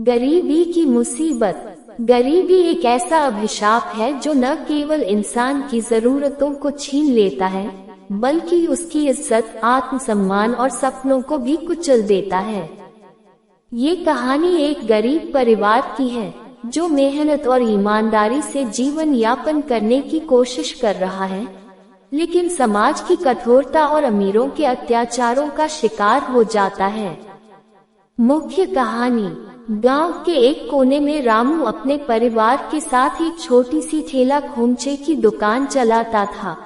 गरीबी की मुसीबत। गरीबी एक ऐसा अभिशाप है जो न केवल इंसान की जरूरतों को छीन लेता है, बल्कि उसकी इज्जत, आत्मसम्मान और सपनों को भी कुचल देता है। ये कहानी एक गरीब परिवार की है जो मेहनत और ईमानदारी से जीवन यापन करने की कोशिश कर रहा है, लेकिन समाज की कठोरता और अमीरों के अत्याचारों का शिकार हो जाता है। मुख्य कहानी। गांव के एक कोने में रामू अपने परिवार के साथ एक छोटी सी ठेला खोमचे की दुकान चलाता था।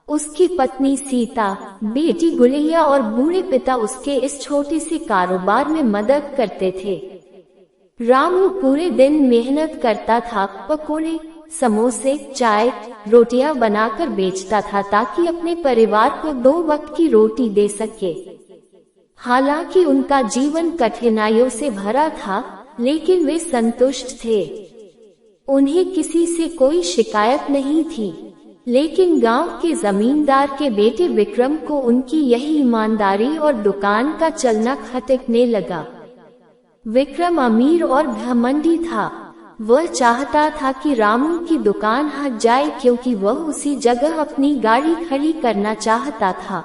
उसकी पत्नी सीता, बेटी गुड़िया और बूढ़े पिता उसके इस छोटे से कारोबार में मदद करते थे। रामू पूरे दिन मेहनत करता था, पकोड़े, समोसे, चाय, रोटियां बनाकर बेचता था ताकि अपने परिवार को 2 वक्त की रोटी दे सके। हालांकि उनका जीवन कठिनाइयों से भरा था, लेकिन वे संतुष्ट थे। उन्हें किसी से कोई शिकायत नहीं थी। लेकिन गांव के जमींदार के बेटे विक्रम को उनकी यही ईमानदारी और दुकान का चलना खटकने लगा। विक्रम अमीर और घमंडी था। वह चाहता था कि रामू की दुकान हट जाए क्योंकि वह उसी जगह अपनी गाड़ी खड़ी करना चाहता था।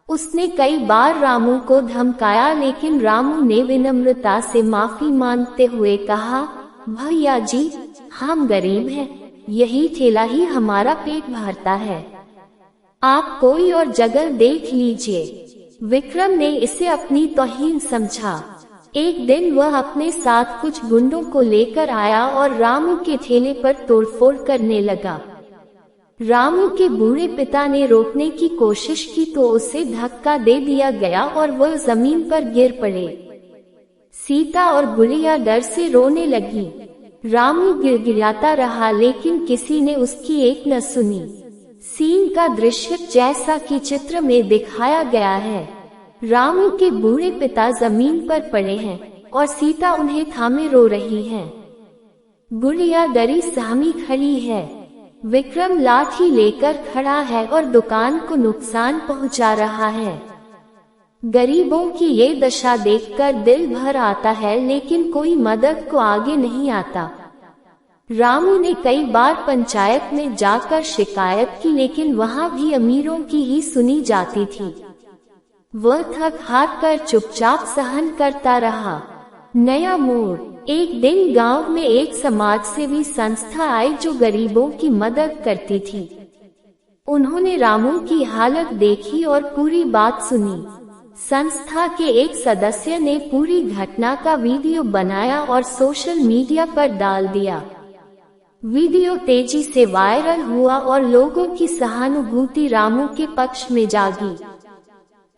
उसने कई बार रामू को धमकाया, लेकिन रामू ने विनम्रता से माफी मांगते हुए कहा, भैया जी, हम गरीब हैं, यही ठेला ही हमारा पेट भरता है, आप कोई और जगह देख लीजिए। विक्रम ने इसे अपनी तौहीन समझा। एक दिन वह अपने साथ कुछ गुंडों को लेकर आया और रामू के ठेले पर तोड़फोड़ करने लगा। रामू के बूढ़े पिता ने रोकने की कोशिश की तो उसे धक्का दे दिया गया और वह जमीन पर गिर पड़े। सीता और गुड़िया डर से रोने लगी। रामू गिड़गिड़ाता रहा, लेकिन किसी ने उसकी एक न सुनी। सीन का दृश्य जैसा कि चित्र में दिखाया गया है। रामू के बूढ़े पिता जमीन पर पड़े हैं और सीता उन्हें थामे रो रही है। गुड़िया डरी सहमी खड़ी है। विक्रम लाठी लेकर खड़ा है और दुकान को नुकसान पहुंचा रहा है। गरीबों की ये दशा देखकर दिल भर आता है, लेकिन कोई मदद को आगे नहीं आता। रामू ने कई बार पंचायत में जाकर शिकायत की, लेकिन वहां भी अमीरों की ही सुनी जाती थी। वह थक हार कर चुपचाप सहन करता रहा। नया मोड़। एक दिन गांव में एक समाजसेवी संस्था आई जो गरीबों की मदद करती थी। उन्होंने रामू की हालत देखी और पूरी बात सुनी। संस्था के एक सदस्य ने पूरी घटना का वीडियो बनाया और सोशल मीडिया पर डाल दिया। वीडियो तेजी से वायरल हुआ और लोगों की सहानुभूति रामू के पक्ष में जागी।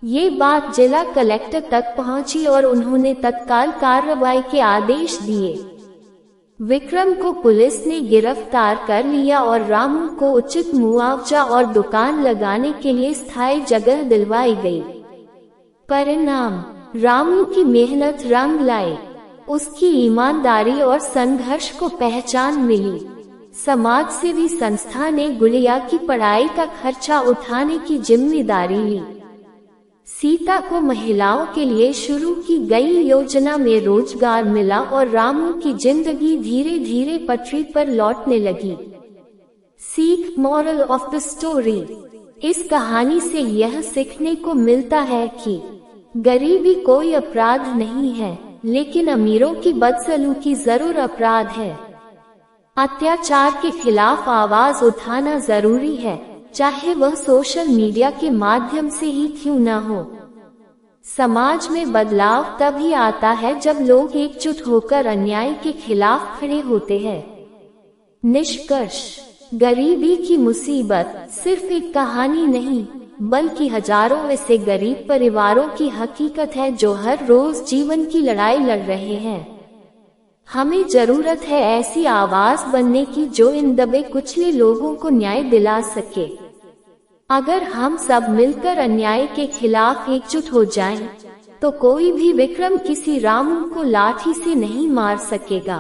ये बात जिला कलेक्टर तक पहुंची और उन्होंने तत्काल कार्रवाई के आदेश दिए। विक्रम को पुलिस ने गिरफ्तार कर लिया और रामू को उचित मुआवजा और दुकान लगाने के लिए स्थायी जगह दिलवाई गई। परिणाम, रामू की मेहनत रंग लाई। उसकी ईमानदारी और संघर्ष को पहचान मिली। समाजसेवी संस्था ने गुड़िया की पढ़ाई का खर्चा उठाने की जिम्मेदारी ली। सीता को महिलाओं के लिए शुरू की गई योजना में रोजगार मिला और रामू की जिंदगी धीरे धीरे पटरी पर लौटने लगी। सीख, मॉरल ऑफ द स्टोरी। इस कहानी से यह सीखने को मिलता है कि गरीबी कोई अपराध नहीं है, लेकिन अमीरों की बदसलूकी जरूर अपराध है। अत्याचार के खिलाफ आवाज उठाना जरूरी है, चाहे वह सोशल मीडिया के माध्यम से ही क्यों न हो। समाज में बदलाव तभी आता है जब लोग एकजुट होकर अन्याय के खिलाफ खड़े होते हैं। निष्कर्ष, गरीबी की मुसीबत सिर्फ एक कहानी नहीं, बल्कि हजारों ऐसे गरीब परिवारों की हकीकत है जो हर रोज जीवन की लड़ाई लड़ रहे हैं। हमें जरूरत है ऐसी आवाज बनने की जो इन दबे कुचले लोगों को न्याय दिला सके। अगर हम सब मिलकर अन्याय के खिलाफ एकजुट हो जाएं, तो कोई भी विक्रम किसी रामू को लाठी से नहीं मार सकेगा।